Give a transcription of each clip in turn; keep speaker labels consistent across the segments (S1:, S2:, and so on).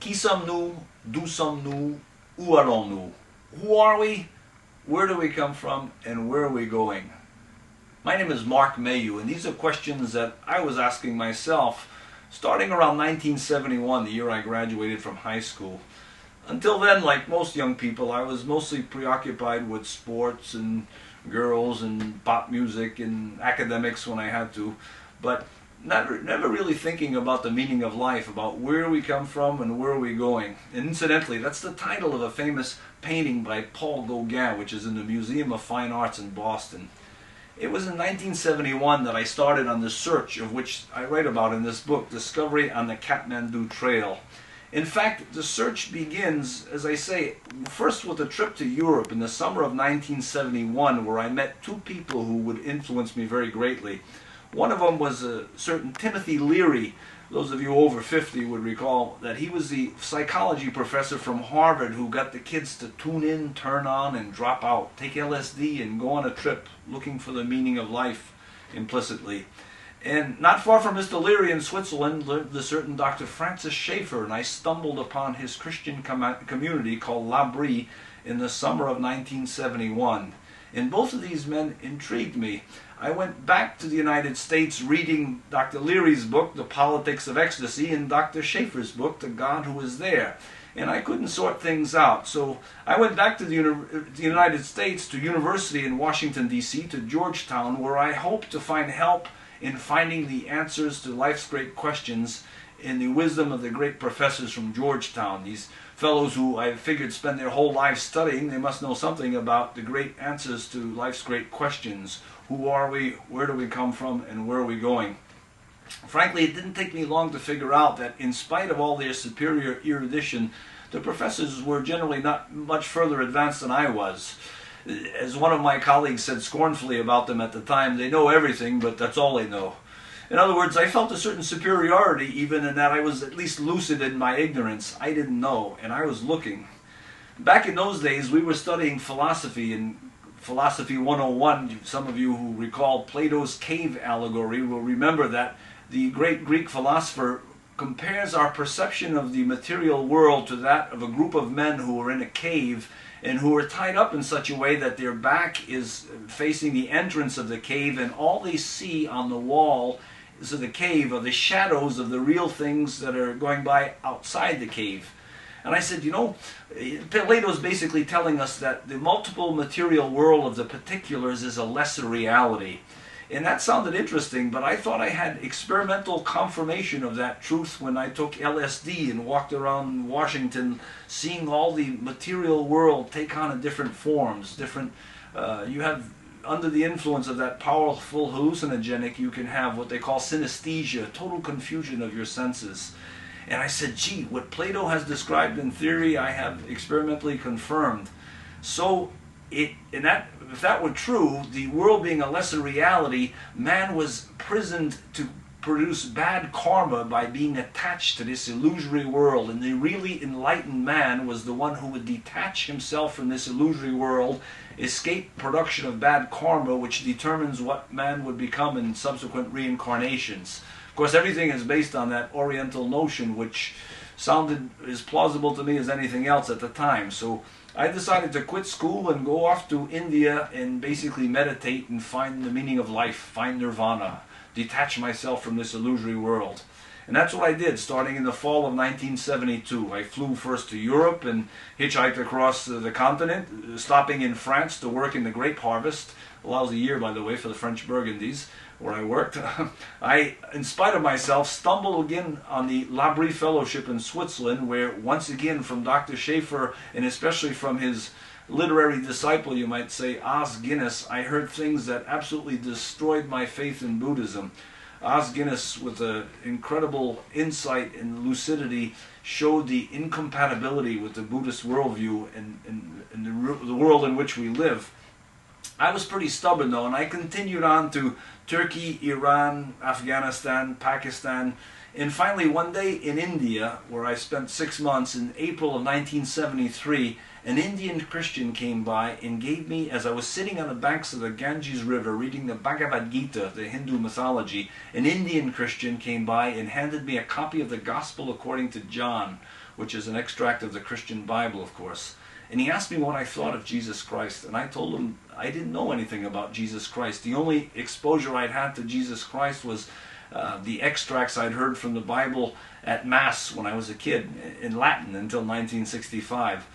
S1: Qui sommes-nous? D'où sommes-nous? Où allons-nous? Who are we? Where do we come from? And where are we going? My name is Marc Mailloux, and these are questions that I was asking myself starting around 1971, the year I graduated from high school. Until then, like most young people, I was mostly preoccupied with sports and girls and pop music and academics when I had to, but never really thinking about the meaning of life, about where we come from and where are we going. And incidentally, that's the title of a famous painting by Paul Gauguin, which is in the Museum of Fine Arts in Boston. It was in 1971 that I started on the search of which I write about in this book, Discovery on the Katmandu Trail. In fact, the search begins, as I say, first with a trip to Europe in the summer of 1971, where I met two people who would influence me very greatly. One of them was a certain Timothy Leary. Those of you over 50 would recall that he was the psychology professor from Harvard who got the kids to tune in, turn on, and drop out, take LSD and go on a trip looking for the meaning of life implicitly. And not far from Mr. Leary in Switzerland lived a certain Dr. Francis Schaeffer, and I stumbled upon his Christian community called L'Abri in the summer of 1971. And both of these men intrigued me. I went back to the United States reading Dr. Leary's book, The Politics of Ecstasy, and Dr. Schaeffer's book, The God Who Is There. And I couldn't sort things out. So I went back to the United States, to university in Washington, D.C., to Georgetown, where I hoped to find help in finding the answers to life's great questions in the wisdom of the great professors from Georgetown. These fellows who I figured spend their whole lives studying, they must know something about the great answers to life's great questions. Who are we, where do we come from, and where are we going? Frankly, it didn't take me long to figure out that in spite of all their superior erudition, the professors were generally not much further advanced than I was. As one of my colleagues said scornfully about them at the time, they know everything, but that's all they know. In other words, I felt a certain superiority even in that I was at least lucid in my ignorance. I didn't know, and I was looking. Back in those days, we were studying philosophy, and Philosophy 101, some of you who recall Plato's cave allegory will remember that the great Greek philosopher compares our perception of the material world to that of a group of men who are in a cave and who are tied up in such a way that their back is facing the entrance of the cave, and all they see on the wall of the cave are the shadows of the real things that are going by outside the cave. And I said, you know, Plato's basically telling us that the multiple material world of the particulars is a lesser reality. And that sounded interesting, but I thought I had experimental confirmation of that truth when I took LSD and walked around Washington seeing all the material world take on different forms. You have, under the influence of that powerful hallucinogenic, you can have what they call synesthesia, total confusion of your senses. And I said, gee, what Plato has described in theory, I have experimentally confirmed. So, if that were true, the world being a lesser reality, man was prisoned to produce bad karma by being attached to this illusory world. And the really enlightened man was the one who would detach himself from this illusory world, escape production of bad karma, which determines what man would become in subsequent reincarnations. Of course, everything is based on that Oriental notion, which sounded as plausible to me as anything else at the time. So I decided to quit school and go off to India and basically meditate and find the meaning of life, find nirvana, detach myself from this illusory world. And that's what I did, starting in the fall of 1972. I flew first to Europe and hitchhiked across the continent, stopping in France to work in the grape harvest. A lousy year, by the way, for the French Burgundies, where I worked. I, in spite of myself, stumbled again on the L'Abri Fellowship in Switzerland, where once again from Dr. Schaeffer, and especially from his literary disciple, you might say, Os Guinness, I heard things that absolutely destroyed my faith in Buddhism. Os Guinness, with an incredible insight and lucidity, showed the incompatibility with the Buddhist worldview and the world in which we live. I was pretty stubborn though, and I continued on to Turkey, Iran, Afghanistan, Pakistan, And finally, one day in India, where I spent 6 months, in April of 1973, an Indian Christian came by and gave me, as I was sitting on the banks of the Ganges River reading the Bhagavad Gita, the Hindu mythology, an Indian Christian came by and handed me a copy of the Gospel according to John, which is an extract of the Christian Bible, of course. And he asked me what I thought of Jesus Christ, and I told him I didn't know anything about Jesus Christ. The only exposure I'd had to Jesus Christ was the extracts I'd heard from the Bible at Mass when I was a kid in Latin until 1965.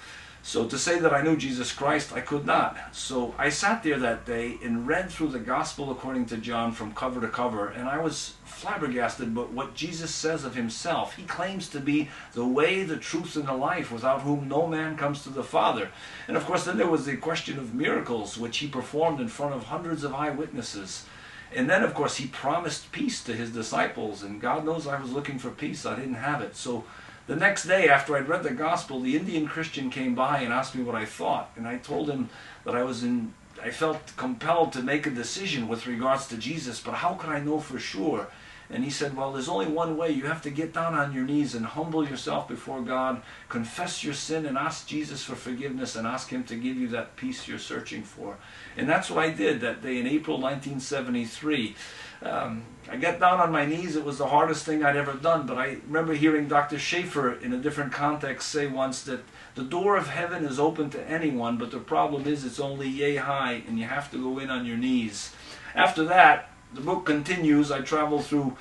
S1: So to say that I knew Jesus Christ, I could not. So I sat there that day and read through the Gospel according to John from cover to cover, and I was flabbergasted by what Jesus says of himself. He claims to be the way, the truth, and the life, without whom no man comes to the Father. And of course then there was the question of miracles, which he performed in front of hundreds of eyewitnesses. And then, of course, he promised peace to his disciples, and God knows I was looking for peace. I didn't have it. So the next day, after I'd read the Gospel, the Indian Christian came by and asked me what I thought. And I told him that I felt compelled to make a decision with regards to Jesus, but how could I know for sure? And he said, well, there's only one way. You have to get down on your knees and humble yourself before God, confess your sin, and ask Jesus for forgiveness, and ask him to give you that peace you're searching for. And that's what I did that day in April 1973. I got down on my knees. It was the hardest thing I'd ever done, but I remember hearing Dr. Schaefer in a different context say once that the door of heaven is open to anyone, but the problem is it's only yay high, and you have to go in on your knees. After that, the book continues. I traveled through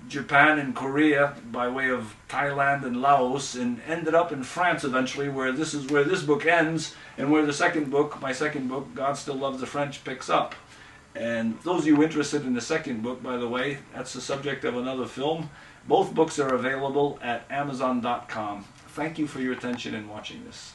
S1: Japan and Korea by way of Thailand and Laos, and ended up in France eventually, where this book ends, and where the second book, my second book, God Still Loves the French, picks up. And those of you interested in the second book, by the way, that's the subject of another film. Both books are available at Amazon.com. Thank you for your attention in watching this.